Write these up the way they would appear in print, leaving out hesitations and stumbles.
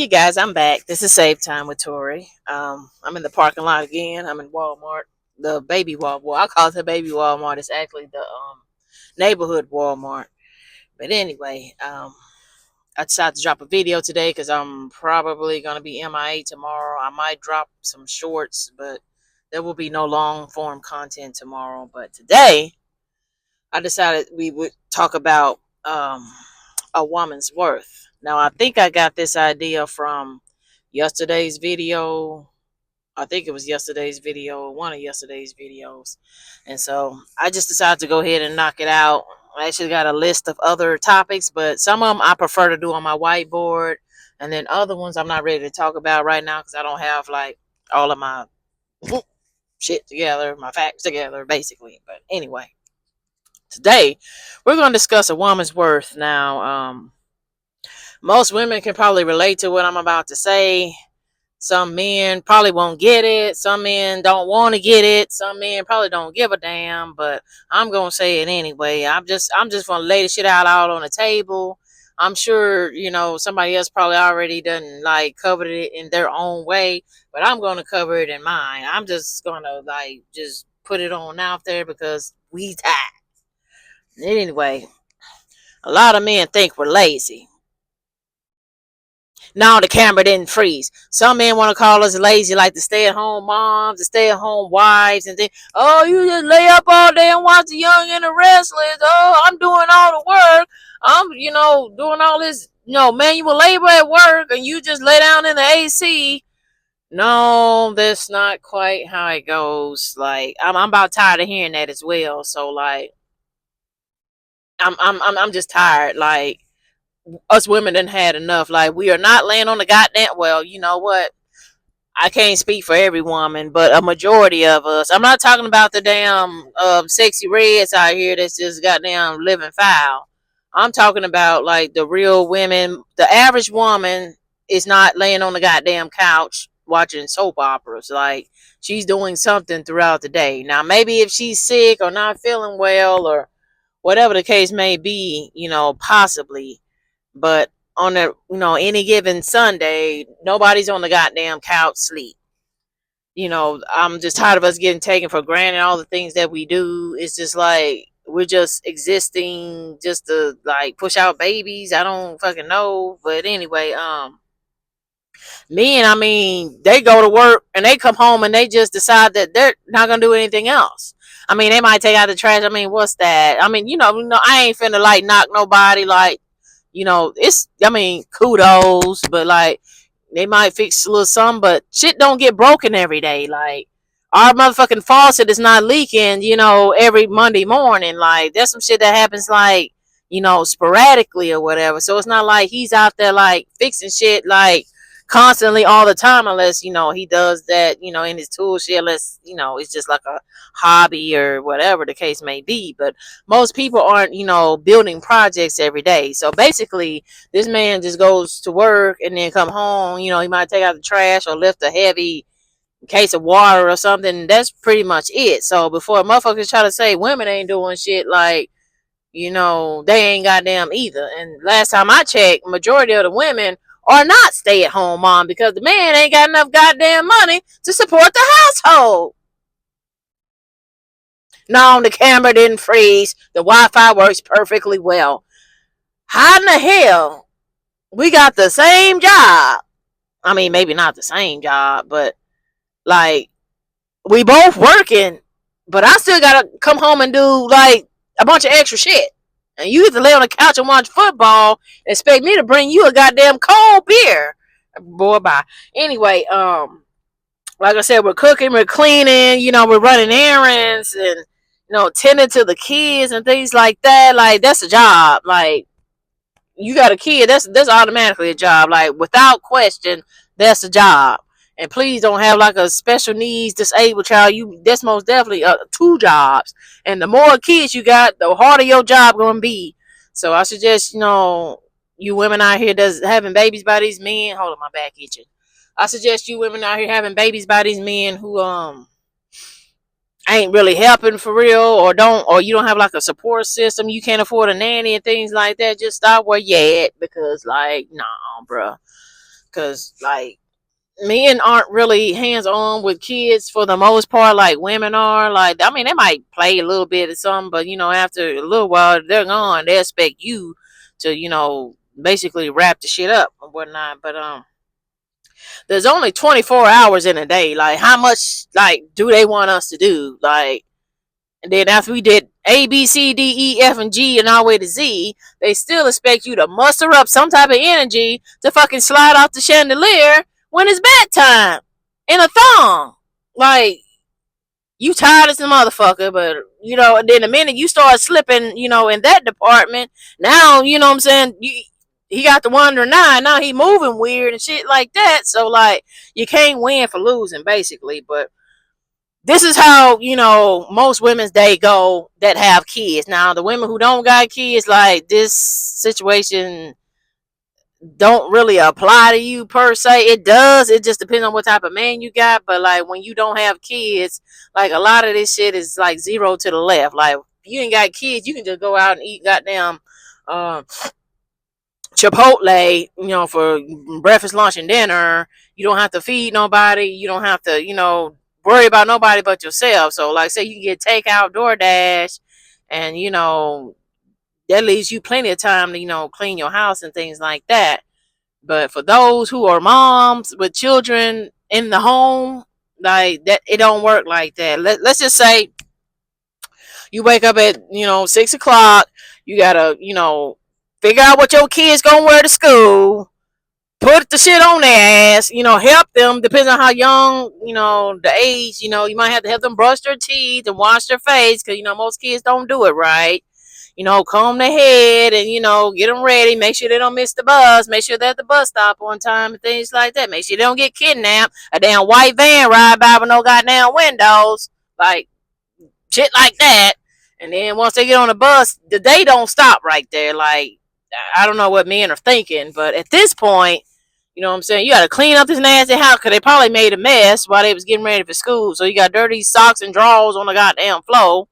you guys, I'm back. This is Save Time with Tori. I'm in the parking lot again. I'm in Walmart, the baby Walmart. I call it the baby Walmart. It's actually the neighborhood Walmart. But anyway, I decided to drop a video today because I'm probably gonna be MIA tomorrow. I might drop some shorts, but there will be no long form content tomorrow. But today, I decided we would talk about a woman's worth. Now, I think I got this idea from yesterday's video. I think it was yesterday's video, one of yesterday's videos. And so I just decided to go ahead and knock it out. I actually got a list of other topics, but some of them I prefer to do on my whiteboard. And then other ones I'm not ready to talk about right now because I don't have like all of my shit together, my facts together, basically. But anyway, today we're going to discuss a woman's worth. Now, most women can probably relate to what I'm about to say. Some men probably won't get it. Some men don't want to get it. Some men probably don't give a damn. But I'm gonna say it anyway. I'm just gonna lay the shit out on the table. I'm sure somebody else probably already done like covered it in their own way, but I'm gonna cover it in mine. I'm just gonna like just put it on out there because we tired. Anyway, a lot of men think we're lazy. No, the camera didn't freeze. Some men want to call us lazy, like the stay-at-home moms, the stay-at-home wives, and then, oh, you just lay up all day and watch the Young and the Restless. Oh, I'm doing all the work. I'm, doing all this, manual labor at work, and you just lay down in the AC. No, that's not quite how it goes. Like, I'm about tired of hearing that as well. So, like, I'm just tired. Like, us women done had enough. Like, we are not laying on the goddamn, well, you know what, I can't speak for every woman, but a majority of us. I'm not talking about the damn sexy reds out here that's just goddamn living foul. I'm talking about like the real women. The average woman is not laying on the goddamn couch watching soap operas. Like, she's doing something throughout the day. Now, maybe if she's sick or not feeling well or whatever the case may be, possibly. But on any given Sunday, nobody's on the goddamn couch sleep. I'm just tired of us getting taken for granted. All the things that we do, it's just like we're just existing just to like push out babies. I don't fucking know. But anyway, men, I mean, they go to work and they come home and they just decide that they're not gonna do anything else. I mean, they might take out the trash. I mean, what's that? I mean, I ain't finna like knock nobody. Like, it's, I mean, kudos, but like, they might fix a little something, but shit don't get broken every day. Like, our motherfucking faucet is not leaking, every Monday morning. Like, there's some shit that happens, like, sporadically or whatever. So it's not like he's out there, like, fixing shit, like, constantly all the time, unless, he does that, in his tool shed, unless, it's just like a hobby or whatever the case may be. But most people aren't, building projects every day. So basically, this man just goes to work and then come home. He might take out the trash or lift a heavy case of water or something. That's pretty much it. So before motherfuckers try to say women ain't doing shit, like, they ain't goddamn either. And last time I checked, majority of the women are not stay-at-home mom because the man ain't got enough goddamn money to support the household. No, the camera didn't freeze. The Wi-Fi works perfectly well. How in the hell we got the same job? I mean, maybe not the same job, but like, we both working, but I still gotta come home and do like a bunch of extra shit. And you get to lay on the couch and watch football and expect me to bring you a goddamn cold beer. Boy, bye. Anyway, like I said, we're cooking, we're cleaning, we're running errands and, tending to the kids and things like that. Like, that's a job. Like, you got a kid, that's automatically a job. Like, without question, that's a job. And please don't have like a special needs disabled child. That's most definitely two jobs. And the more kids you got, the harder your job gonna be. So I suggest, you women out here that's having babies by these men. Hold on, my back itching. I suggest you women out here having babies by these men who ain't really helping for real, or you don't have like a support system, you can't afford a nanny and things like that. Just stop where you at, because like, nah, bruh. because like men aren't really hands on with kids for the most part, like women are. Like, I mean, they might play a little bit or something, but after a little while, they're gone. They expect you to, basically wrap the shit up and whatnot. But there's only 24 hours in a day. Like, how much like do they want us to do? Like, and then after we did A, B, C, D, E, F, and G, and all the way to Z, they still expect you to muster up some type of energy to fucking slide off the chandelier when it's bedtime in a thong. Like, you tired as a motherfucker, but and then the minute you start slipping, in that department, now what I'm saying. He got the wonder now he moving weird and shit like that. So like, you can't win for losing, basically. But this is how most women's day go that have kids. Now the women who don't got kids, like, this situation don't really apply to you per se. It does, it just depends on what type of man you got. But like, when you don't have kids, like, a lot of this shit is like zero to the left. Like, if you ain't got kids, you can just go out and eat goddamn Chipotle, for breakfast, lunch, and dinner. You don't have to feed nobody. You don't have to, worry about nobody but yourself. So, like, say you can get takeout, DoorDash, and that leaves you plenty of time to clean your house and things like that. But for those who are moms with children in the home, like that, it don't work like that. Let's just say you wake up at 6 o'clock. You gotta figure out what your kids gonna wear to school. Put the shit on their ass. Help them. Depends on how young, the age. You might have to help them brush their teeth and wash their face, because most kids don't do it right. Comb their head and, get them ready. Make sure they don't miss the bus. Make sure they're at the bus stop on time and things like that. Make sure they don't get kidnapped. A damn white van ride by with no goddamn windows. Like, shit like that. And then once they get on the bus, the day don't stop right there. Like, I don't know what men are thinking, but at this point, what I'm saying, you got to clean up this nasty house, because they probably made a mess while they was getting ready for school. So you got dirty socks and drawers on the goddamn floor.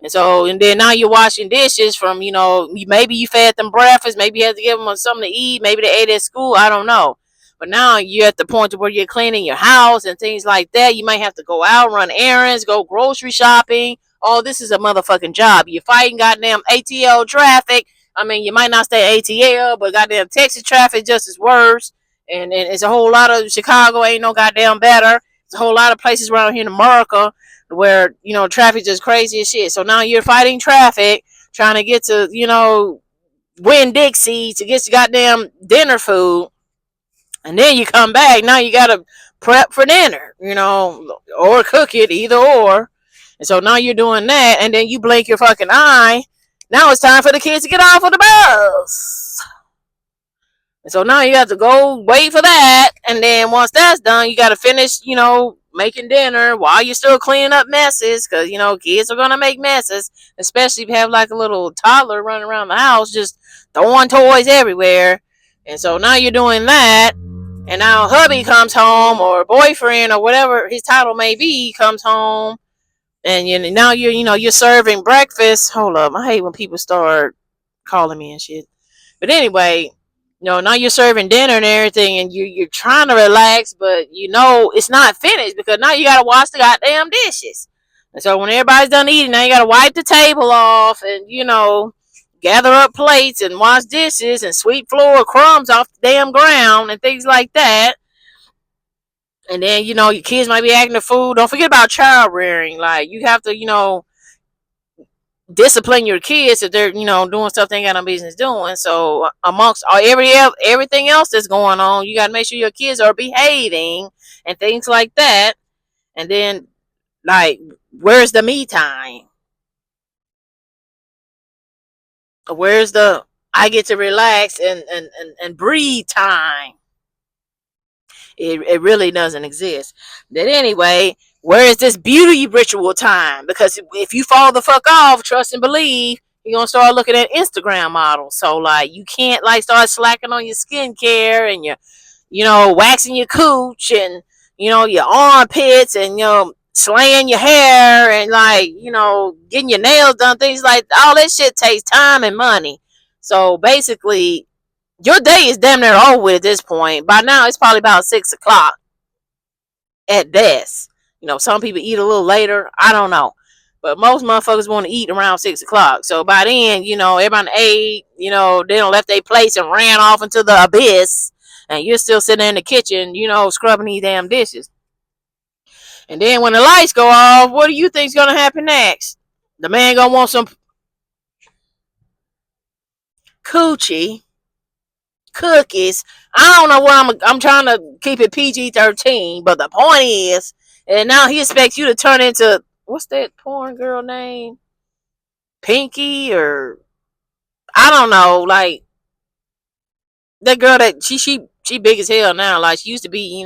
And then now you're washing dishes from, maybe you fed them breakfast, maybe you had to give them something to eat, maybe they ate at school, I don't know. But now you're at the point where you're cleaning your house and things like that. You might have to go out, run errands, go grocery shopping. Oh, this is a motherfucking job. You're fighting goddamn ATL traffic. I mean, you might not stay ATL, but goddamn Texas traffic just as worse. And it's a whole lot of Chicago ain't no goddamn better. It's a whole lot of places around here in America where traffic just crazy as shit. So now you're fighting traffic, trying to get to Winn-Dixie to get your goddamn dinner food, and then you come back. Now you gotta prep for dinner, or cook it, either or. And so now you're doing that, and then you blink your fucking eye. Now it's time for the kids to get off of the bus. And so now you have to go wait for that, and then once that's done, you got to finish, making dinner while you're still cleaning up messes, because kids are gonna make messes, especially if you have like a little toddler running around the house just throwing toys everywhere. And so now you're doing that, and now hubby comes home, or boyfriend, or whatever his title may be, comes home, and now you're serving breakfast. Hold up, I hate when people start calling me and shit. But anyway, now you're serving dinner and everything, and you're trying to relax, but it's not finished, because now you gotta wash the goddamn dishes. And so when everybody's done eating, now you gotta wipe the table off, and gather up plates and wash dishes and sweep floor crumbs off the damn ground and things like that. And then your kids might be acting the fool. Don't forget about child rearing. Like, you have to discipline your kids if they're doing stuff they ain't got no business doing. So amongst everything else that's going on, you got to make sure your kids are behaving and things like that. And then, like, where's the me time? Where's the I get to relax and breathe time? It really doesn't exist. But anyway, where is this beauty ritual time? Because if you fall the fuck off, trust and believe, you're gonna start looking at Instagram models. So like, you can't like start slacking on your skincare and your waxing your cooch and your armpits and slaying your hair and like getting your nails done. Things like all that shit takes time and money. So basically, Your day is damn near over with at this point. By now, it's probably about 6 o'clock at best. Some people eat a little later. I don't know. But most motherfuckers want to eat around 6 o'clock. So by then, everybody ate, they done left their place and ran off into the abyss. And you're still sitting in the kitchen, scrubbing these damn dishes. And then when the lights go off, what do you think's gonna happen next? The man gonna want some coochie, cookies. I don't know what I'm trying to keep it PG-13, but the point is, and now he expects you to turn into, what's that porn girl name? Pinky, or I don't know, like that girl that she big as hell now. Like, she used to be,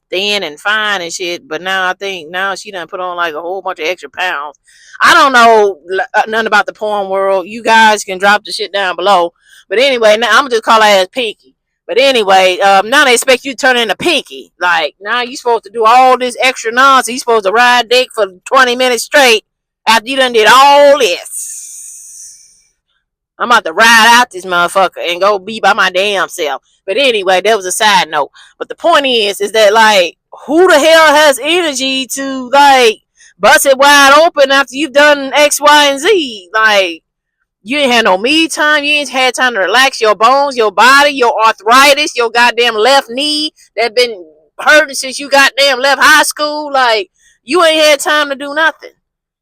thin and fine and shit, but now I think now she done put on like a whole bunch of extra pounds. I don't know nothing about the porn world. You guys can drop the shit down below. But anyway, now I'm gonna just call her as Pinky. But anyway, now they expect you to turn into Pinky. Like, now you supposed to do all this extra nonsense. You supposed to ride dick for 20 minutes straight after you done did all this. I'm about to ride out this motherfucker and go be by my damn self. But anyway, that was a side note. But the point is that, like, who the hell has energy to, like, bust it wide open after you've done X, Y, and Z? Like, you ain't had no me time. You ain't had time to relax your bones, your body, your arthritis, your goddamn left knee that been hurting since you goddamn left high school. Like, you ain't had time to do nothing.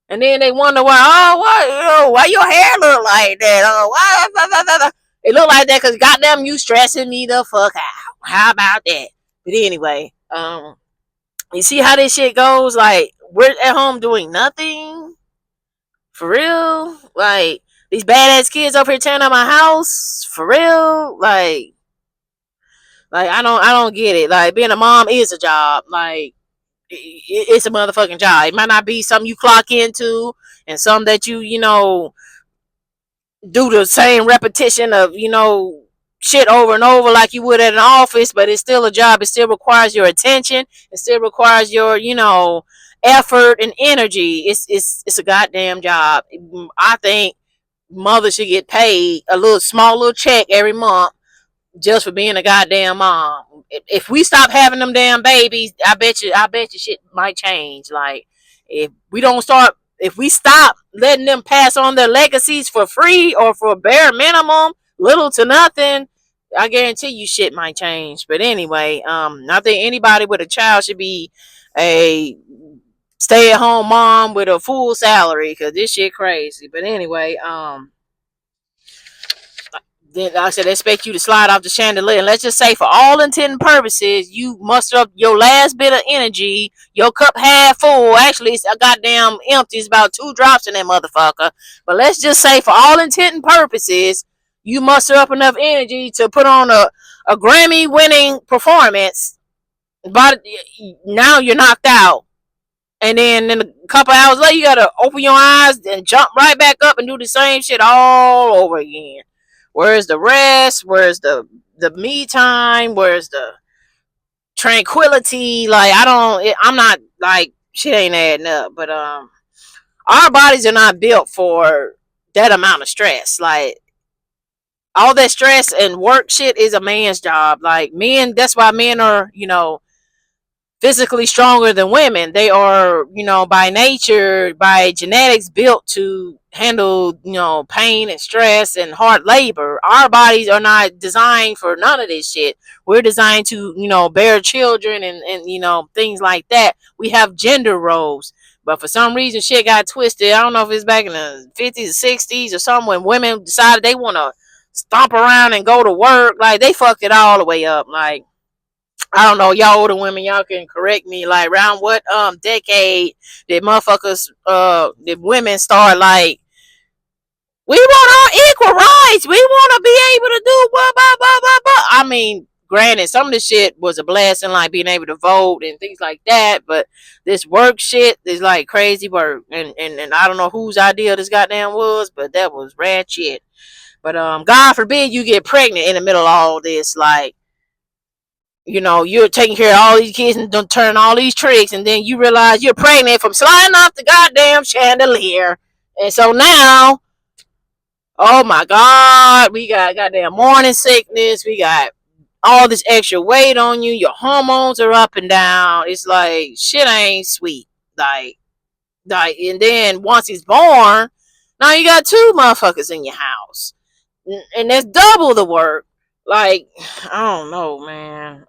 And then they wonder why, why your hair look like that? Oh, why? It look like that because goddamn you stressing me the fuck out. How about that? But anyway, you see how this shit goes? Like, we're at home doing nothing. For real? Like, these badass kids up here tearing up my house. For real? Like I don't get it. Like, being a mom is a job. Like, it's a motherfucking job. It might not be something you clock into and some that you do the same repetition of, shit over and over like you would at an office, but it's still a job. It still requires your attention. It still requires your, effort and energy. It's a goddamn job. I think mothers should get paid a small little check every month just for being a goddamn mom. If we stop having them damn babies, I bet you shit might change. Like, if we stop letting them pass on their legacies for free or for bare minimum, little to nothing, I guarantee you shit might change. But anyway, I think anybody with a child should be a stay-at-home mom with a full salary, because this shit crazy. But anyway, then I said, they expect you to slide off the chandelier. And let's just say, for all intent and purposes, you muster up your last bit of energy, your cup half full. Actually, it's a goddamn empty. It's about 2 drops in that motherfucker. But let's just say, for all intent and purposes, you muster up enough energy to put on a Grammy-winning performance. But now you're knocked out. And then in a couple hours later, you gotta open your eyes and jump right back up and do the same shit all over again. Where's the rest? Where's the me time? Where's the tranquility? Like, I'm not, like, shit ain't adding up. But our bodies are not built for that amount of stress. Like, all that stress and work shit is a man's job. Like, men, that's why men are, physically stronger than women. They are, by nature, by genetics, built to handle, pain and stress and hard labor. Our bodies are not designed for none of this shit. We're designed to, bear children and things like that. We have gender roles. But for some reason, shit got twisted. I don't know if it's back in the 50s or 60s or something, when women decided they want to stomp around and go to work. Like, they fucked it all the way up. Like, I don't know, y'all older women, y'all can correct me. Like, around what decade did did women start, like, we want our equal rights, we want to be able to do blah blah blah blah blah. I mean, granted, some of the shit was a blessing, like being able to vote and things like that, but this work shit is like crazy work, and I don't know whose idea this goddamn was, but that was rad shit. But God forbid you get pregnant in the middle of all this. Like, you're taking care of all these kids and don't turn all these tricks, and then you realize you're pregnant from sliding off the goddamn chandelier. And so now Oh my God, we got goddamn morning sickness. We got all this extra weight on you. Your hormones are up and down. It's like shit ain't sweet. Like, and then once he's born, now you got two motherfuckers in your house, and that's double the work. Like, I don't know, man.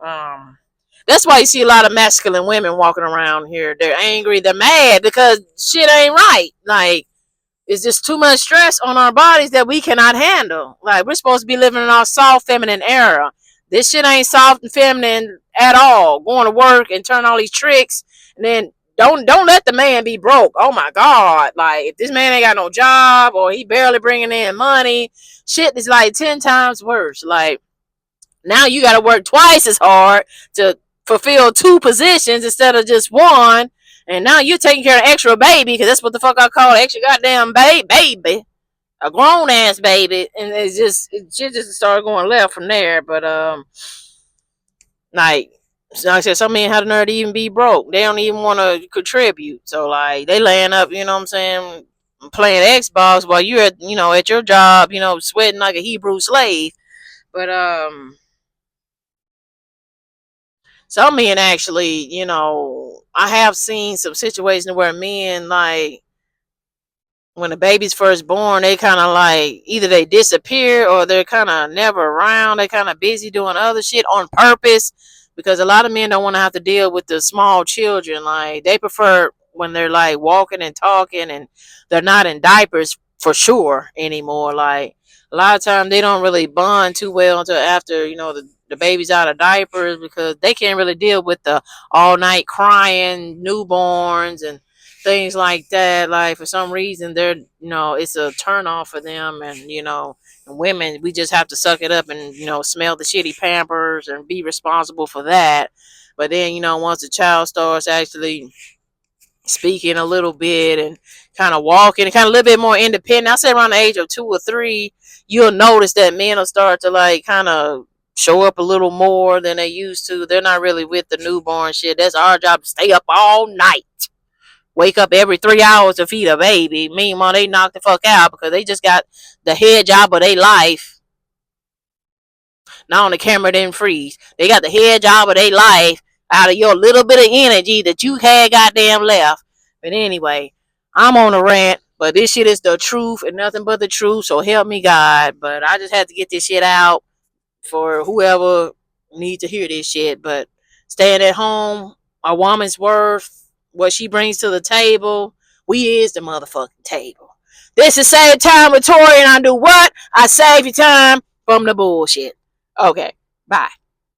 That's why you see a lot of masculine women walking around here. They're angry, they're mad because shit ain't right. Like, it's just too much stress on our bodies that we cannot handle. Like, we're supposed to be living in our soft feminine era. This shit ain't soft and feminine at all. Going to work and turn all these tricks, and then don't let the man be broke. Oh my God! Like, if this man ain't got no job or he barely bringing in money, shit is like 10 times worse. Like, now you got to work twice as hard to fulfill two positions instead of just one. And now you're taking care of extra baby, because that's what the fuck I call extra goddamn baby, a grown ass baby, and it just started going left from there. But like I said, some men have the nerve to even be broke. They don't even want to contribute. So like they laying up, you know what I'm saying, playing Xbox while you're at, at your job, sweating like a Hebrew slave. But some men actually, I have seen some situations where men, like, when the baby's first born, they kind of like either they disappear or they're kind of never around. They kind of busy doing other shit on purpose, because a lot of men don't want to have to deal with the small children. Like, they prefer when they're like walking and talking and they're not in diapers for sure anymore. Like, a lot of times they don't really bond too well until after, the baby's out of diapers, because they can't really deal with the all night crying newborns and things like that. Like, for some reason they're, it's a turn off for them. And and women, we just have to suck it up and smell the shitty pampers and be responsible for that. But then, once the child starts actually speaking a little bit and kind of walking and kind of a little bit more independent, I say around the age of 2 or 3, you'll notice that men will start to like kind of show up a little more than they used to. They're not really with the newborn shit. That's our job, to stay up all night, wake up every 3 hours to feed a baby. Meanwhile, they knock the fuck out because they just got the head job of their life. Now on the camera didn't freeze. They got the head job of their life out of your little bit of energy that you had goddamn left. But anyway, I'm on a rant, but this shit is the truth and nothing but the truth. So help me God. But I just had to get this shit out for whoever needs to hear this shit. But staying at home, a woman's worth, what she brings to the table, we is the motherfucking table. This is Save Time with Tori, and I do what? I save you time from the bullshit. Okay, bye.